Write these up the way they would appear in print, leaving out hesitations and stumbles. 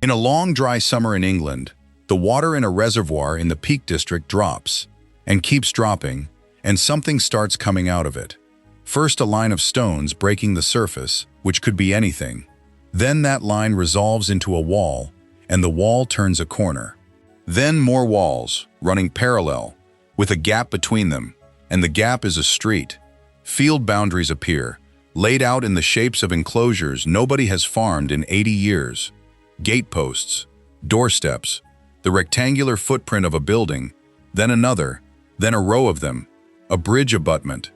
In a long, dry summer in England, the water in a reservoir in the Peak District drops, and keeps dropping, and something starts coming out of it. First, a line of stones breaking the surface, which could be anything. Then that line resolves into a wall, and the wall turns a corner. Then more walls, running parallel, with a gap between them, and the gap is a street. Field boundaries appear, laid out in the shapes of enclosures nobody has farmed in 80 years. Gateposts, doorsteps, the rectangular footprint of a building, then another, then a row of them, a bridge abutment,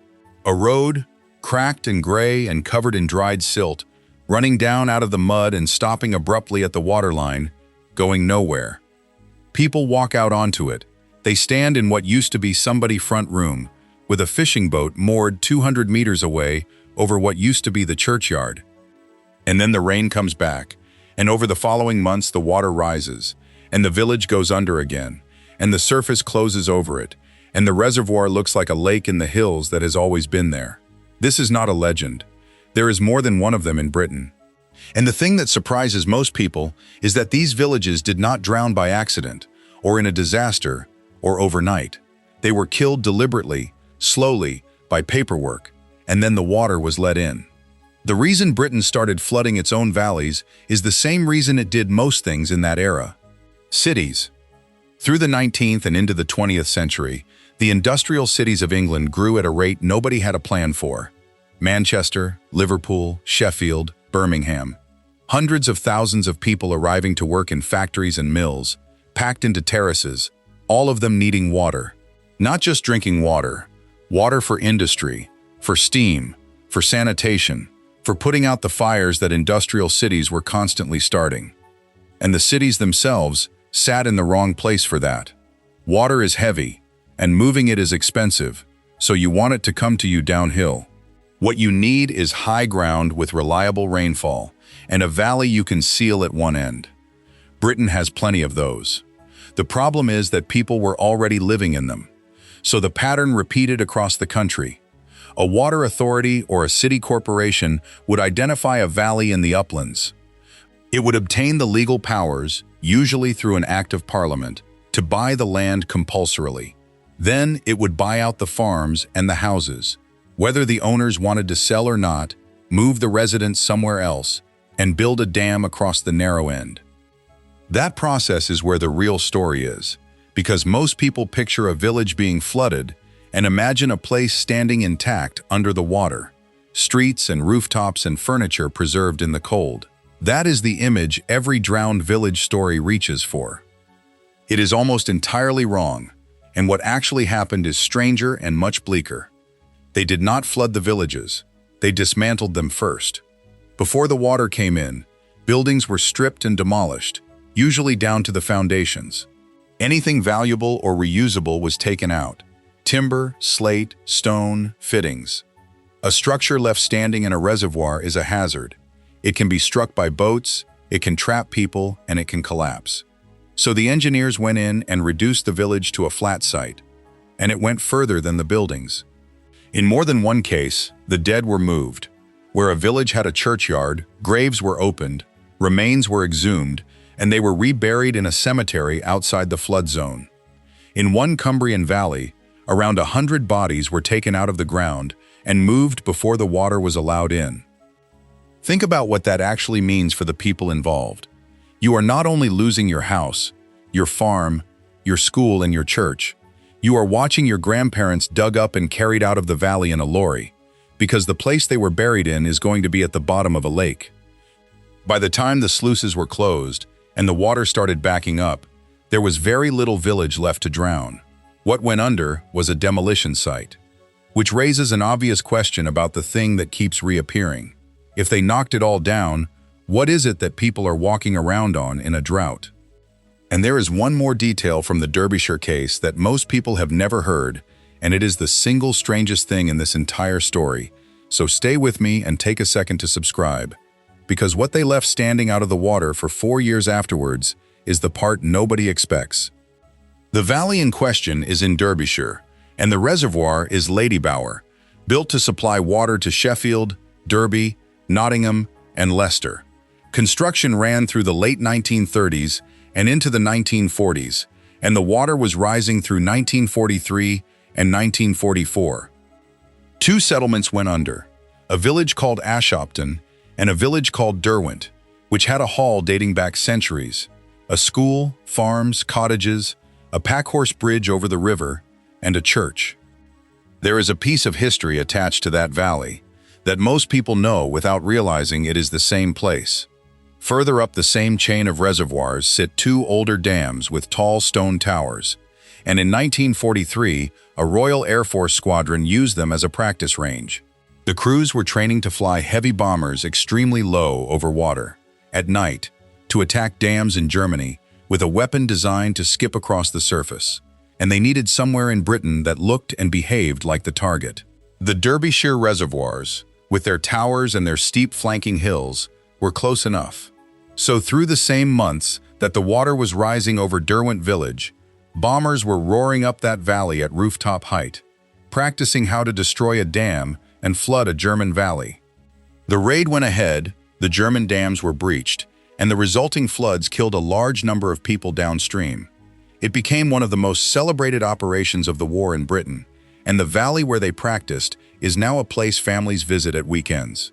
a road, cracked and gray and covered in dried silt, running down out of the mud and stopping abruptly at the waterline, going nowhere. People walk out onto it. They stand in what used to be somebody's front room, with a fishing boat moored 200 meters away over what used to be the churchyard. And then the rain comes back, and over the following months the water rises, and the village goes under again, and the surface closes over it, and the reservoir looks like a lake in the hills that has always been there. This is not a legend. There is more than one of them in Britain. And the thing that surprises most people is that these villages did not drown by accident, or in a disaster, or overnight. They were killed deliberately, slowly, by paperwork, and then the water was let in. The reason Britain started flooding its own valleys is the same reason it did most things in that era. Cities. Through the 19th and into the 20th century, the industrial cities of England grew at a rate nobody had a plan for. Manchester, Liverpool, Sheffield, Birmingham. Hundreds of thousands of people arriving to work in factories and mills, packed into terraces, all of them needing water. Not just drinking water, water for industry, for steam, for sanitation, for putting out the fires that industrial cities were constantly starting. And the cities themselves sat in the wrong place for that. Water is heavy, and moving it is expensive, so you want it to come to you downhill. What you need is high ground with reliable rainfall, and a valley you can seal at one end. Britain has plenty of those. The problem is that people were already living in them. So the pattern repeated across the country. A water authority or a city corporation would identify a valley in the uplands. It would obtain the legal powers, usually through an act of parliament, to buy the land compulsorily. Then it would buy out the farms and the houses, whether the owners wanted to sell or not, move the residents somewhere else, and build a dam across the narrow end. That process is where the real story is, because most people picture a village being flooded and imagine a place standing intact under the water, streets and rooftops and furniture preserved in the cold. That is the image every drowned village story reaches for. It is almost entirely wrong, and what actually happened is stranger and much bleaker. They did not flood the villages. They dismantled them first. Before the water came in, buildings were stripped and demolished, usually down to the foundations. Anything valuable or reusable was taken out: timber, slate, stone, fittings. A structure left standing in a reservoir is a hazard. It can be struck by boats, it can trap people, and it can collapse. So the engineers went in and reduced the village to a flat site, and it went further than the buildings. In more than one case, the dead were moved. Where a village had a churchyard, graves were opened, remains were exhumed, and they were reburied in a cemetery outside the flood zone. In one Cumbrian valley, around 100 bodies were taken out of the ground and moved before the water was allowed in. Think about what that actually means for the people involved. You are not only losing your house, your farm, your school, and your church. You are watching your grandparents dug up and carried out of the valley in a lorry, because the place they were buried in is going to be at the bottom of a lake. By the time the sluices were closed and the water started backing up, there was very little village left to drown. What went under was a demolition site, which raises an obvious question about the thing that keeps reappearing. If they knocked it all down, what is it that people are walking around on in a drought? And there is one more detail from the Derbyshire case that most people have never heard, and it is the single strangest thing in this entire story. So stay with me and take a second to subscribe, because what they left standing out of the water for 4 years afterwards is the part nobody expects. The valley in question is in Derbyshire, and the reservoir is Ladybower, built to supply water to Sheffield, Derby, Nottingham, and Leicester. Construction ran through the late 1930s and into the 1940s, and the water was rising through 1943 and 1944. Two settlements went under, a village called Ashopton and a village called Derwent, which had a hall dating back centuries, a school, farms, cottages, a packhorse bridge over the river, and a church. There is a piece of history attached to that valley that most people know without realizing it is the same place. Further up the same chain of reservoirs sit two older dams with tall stone towers, and in 1943, a Royal Air Force squadron used them as a practice range. The crews were training to fly heavy bombers extremely low over water, at night, to attack dams in Germany with a weapon designed to skip across the surface, and they needed somewhere in Britain that looked and behaved like the target. The Derbyshire reservoirs, with their towers and their steep flanking hills, were close enough. So through the same months that the water was rising over Derwent village, bombers were roaring up that valley at rooftop height, practicing how to destroy a dam and flood a German valley. The raid went ahead, the German dams were breached, and the resulting floods killed a large number of people downstream. It became one of the most celebrated operations of the war in Britain, and the valley where they practiced is now a place families visit at weekends.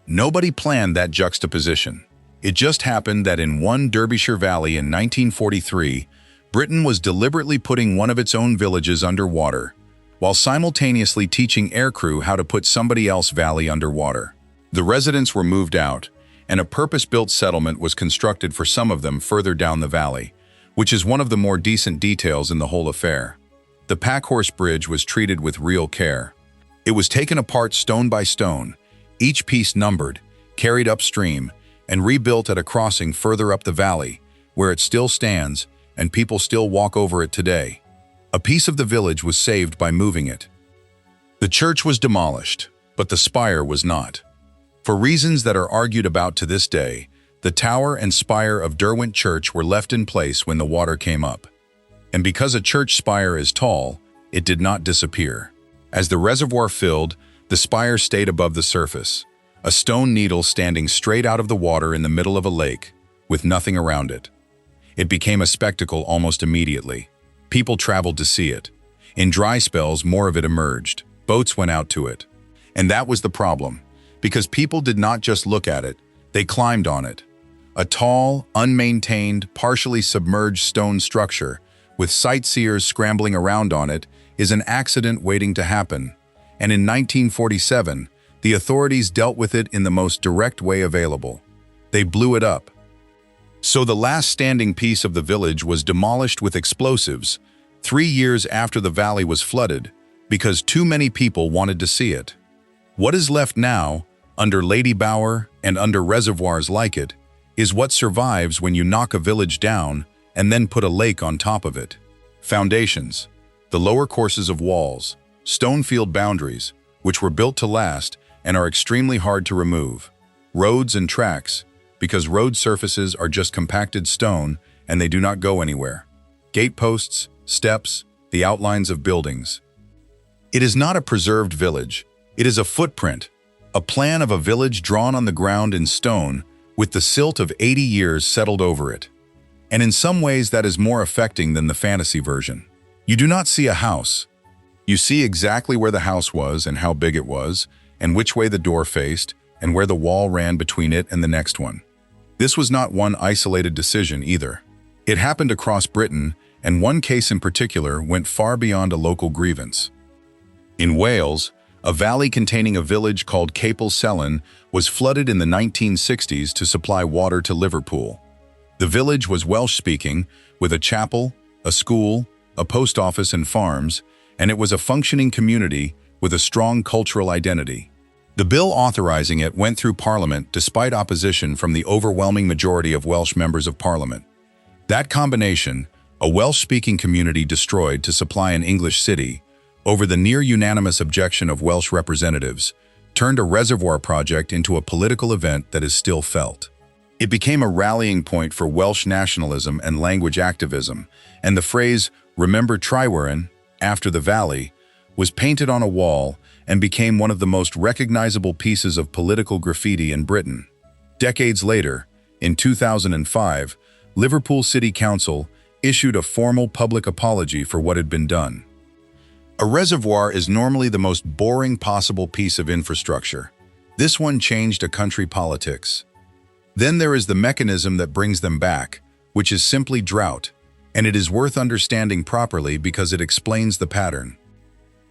Nobody planned that juxtaposition. It just happened that in one Derbyshire valley in 1943, Britain was deliberately putting one of its own villages underwater, while simultaneously teaching aircrew how to put somebody else's valley underwater. The residents were moved out, and a purpose-built settlement was constructed for some of them further down the valley, which is one of the more decent details in the whole affair. The packhorse bridge was treated with real care. It was taken apart stone by stone, each piece numbered, carried upstream, and rebuilt at a crossing further up the valley, where it still stands and people still walk over it today. A piece of the village was saved by moving it. The church was demolished, but the spire was not. For reasons that are argued about to this day, the tower and spire of Derwent Church were left in place when the water came up. And because a church spire is tall, it did not disappear. As the reservoir filled, the spire stayed above the surface, a stone needle standing straight out of the water in the middle of a lake, with nothing around it. It became a spectacle almost immediately. People traveled to see it. In dry spells, more of it emerged. Boats went out to it. And that was the problem, because people did not just look at it, they climbed on it. A tall, unmaintained, partially submerged stone structure, with sightseers scrambling around on it, is an accident waiting to happen. And in 1947, the authorities dealt with it in the most direct way available. They blew it up. So the last standing piece of the village was demolished with explosives 3 years after the valley was flooded, because too many people wanted to see it. What is left now, under Lady Bower and under reservoirs like it, is what survives when you knock a village down and then put a lake on top of it. Foundations, the lower courses of walls, stone field boundaries, which were built to last and are extremely hard to remove. Roads and tracks, because road surfaces are just compacted stone and they do not go anywhere. Gateposts, steps, the outlines of buildings. It is not a preserved village. It is a footprint, a plan of a village drawn on the ground in stone with the silt of 80 years settled over it. And in some ways that is more affecting than the fantasy version. You do not see a house. You see exactly where the house was and how big it was, and which way the door faced, and where the wall ran between it and the next one. This was not one isolated decision either. It happened across Britain, and one case in particular went far beyond a local grievance. In Wales, a valley containing a village called Capel was flooded in the 1960s to supply water to Liverpool. The village was Welsh-speaking, with a chapel, a school, a post office and farms, and it was a functioning community with a strong cultural identity. The bill authorizing it went through Parliament despite opposition from the overwhelming majority of Welsh members of Parliament. That combination, a Welsh-speaking community destroyed to supply an English city, over the near-unanimous objection of Welsh representatives, turned a reservoir project into a political event that is still felt. It became a rallying point for Welsh nationalism and language activism, and the phrase, "Remember Tryweryn," after the valley, was painted on a wall and became one of the most recognizable pieces of political graffiti in Britain. Decades later, in 2005, Liverpool City Council issued a formal public apology for what had been done. A reservoir is normally the most boring possible piece of infrastructure. This one changed a country politics. Then there is the mechanism that brings them back, which is simply drought, and it is worth understanding properly because it explains the pattern.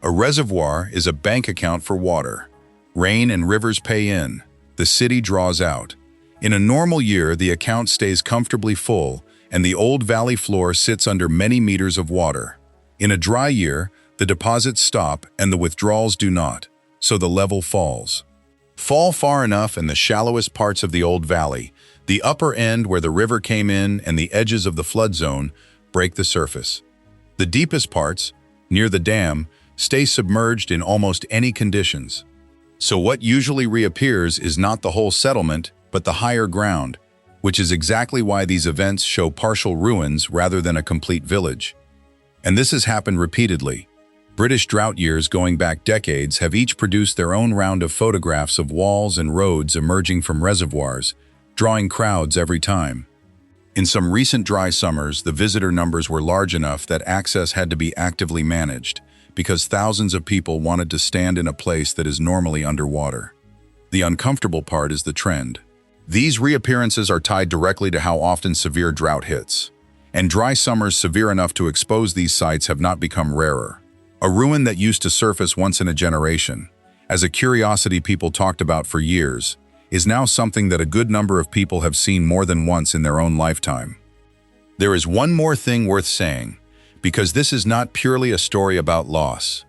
A reservoir is a bank account for water. Rain and rivers pay in. The city draws out. In a normal year, the account stays comfortably full, and the old valley floor sits under many meters of water. In a dry year, the deposits stop and the withdrawals do not, so the level falls. Fall far enough and the shallowest parts of the old valley, the upper end where the river came in and the edges of the flood zone, break the surface. The deepest parts, near the dam, stay submerged in almost any conditions. So what usually reappears is not the whole settlement, but the higher ground, which is exactly why these events show partial ruins rather than a complete village. And this has happened repeatedly. British drought years going back decades have each produced their own round of photographs of walls and roads emerging from reservoirs, drawing crowds every time. In some recent dry summers, the visitor numbers were large enough that access had to be actively managed, because thousands of people wanted to stand in a place that is normally underwater. The uncomfortable part is the trend. These reappearances are tied directly to how often severe drought hits, and dry summers severe enough to expose these sites have not become rarer. A ruin that used to surface once in a generation, as a curiosity people talked about for years, is now something that a good number of people have seen more than once in their own lifetime. There is one more thing worth saying, because this is not purely a story about loss.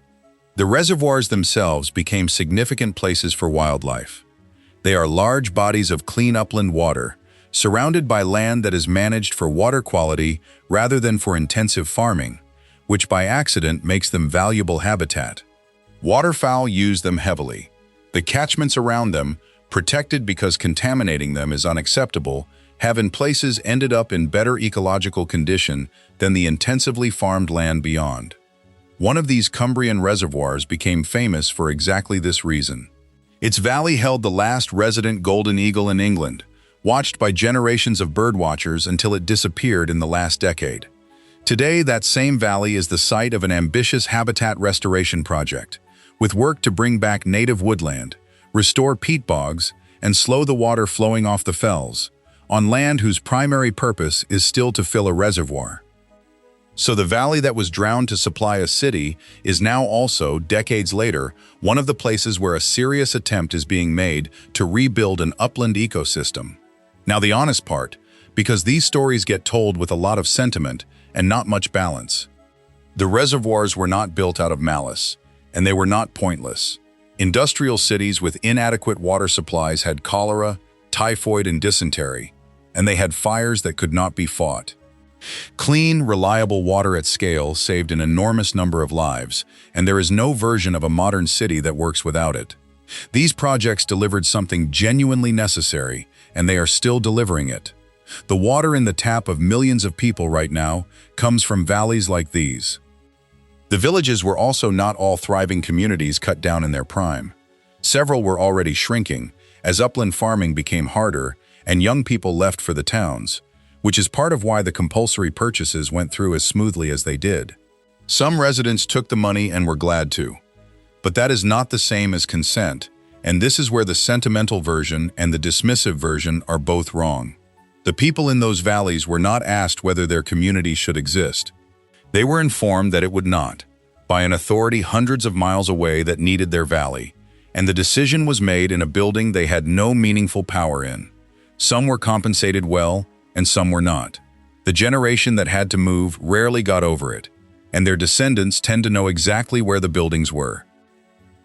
The reservoirs themselves became significant places for wildlife. They are large bodies of clean upland water, surrounded by land that is managed for water quality rather than for intensive farming, which by accident makes them valuable habitat. Waterfowl use them heavily. The catchments around them, protected because contaminating them is unacceptable, have in places ended up in better ecological condition than the intensively farmed land beyond. One of these Cumbrian reservoirs became famous for exactly this reason. Its valley held the last resident golden eagle in England, watched by generations of birdwatchers until it disappeared in the last decade. Today, that same valley is the site of an ambitious habitat restoration project, with work to bring back native woodland, restore peat bogs, and slow the water flowing off the fells, on land whose primary purpose is still to fill a reservoir. So the valley that was drowned to supply a city is now also, decades later, one of the places where a serious attempt is being made to rebuild an upland ecosystem. Now the honest part, because these stories get told with a lot of sentiment and not much balance. The reservoirs were not built out of malice, and they were not pointless. Industrial cities with inadequate water supplies had cholera, typhoid, and dysentery, and they had fires that could not be fought. Clean, reliable water at scale saved an enormous number of lives, and there is no version of a modern city that works without it. These projects delivered something genuinely necessary, and they are still delivering it. The water in the tap of millions of people right now comes from valleys like these. The villages were also not all thriving communities cut down in their prime. Several were already shrinking, as upland farming became harder and young people left for the towns, which is part of why the compulsory purchases went through as smoothly as they did. Some residents took the money and were glad to. But that is not the same as consent, and this is where the sentimental version and the dismissive version are both wrong. The people in those valleys were not asked whether their community should exist. They were informed that it would not, by an authority hundreds of miles away that needed their valley, and the decision was made in a building they had no meaningful power in. Some were compensated well, and some were not. The generation that had to move rarely got over it, and their descendants tend to know exactly where the buildings were.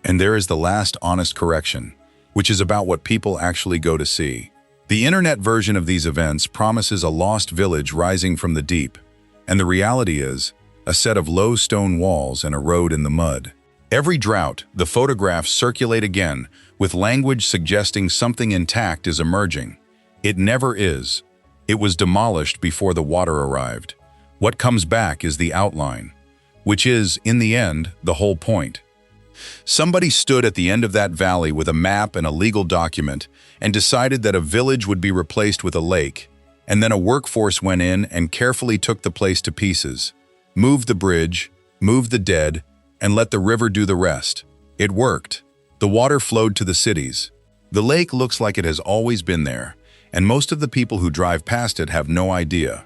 And there is the last honest correction, which is about what people actually go to see. The internet version of these events promises a lost village rising from the deep, and the reality is a set of low stone walls and a road in the mud. Every drought, the photographs circulate again, with language suggesting something intact is emerging. It never is. It was demolished before the water arrived. What comes back is the outline, which is, in the end, the whole point. Somebody stood at the end of that valley with a map and a legal document and decided that a village would be replaced with a lake, and then a workforce went in and carefully took the place to pieces, moved the bridge, moved the dead, and let the river do the rest. It worked. The water flowed to the cities. The lake looks like it has always been there, and most of the people who drive past it have no idea.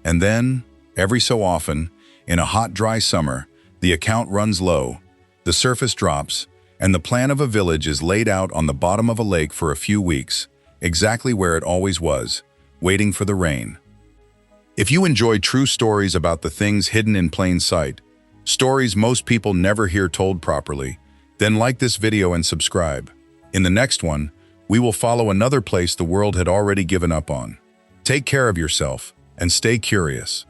And then, every so often, in a hot, dry summer, the account runs low, the surface drops, and the plan of a village is laid out on the bottom of a lake for a few weeks, exactly where it always was, waiting for the rain. If you enjoy true stories about the things hidden in plain sight, stories most people never hear told properly, then like this video and subscribe. In the next one, we will follow another place the world had already given up on. Take care of yourself and stay curious.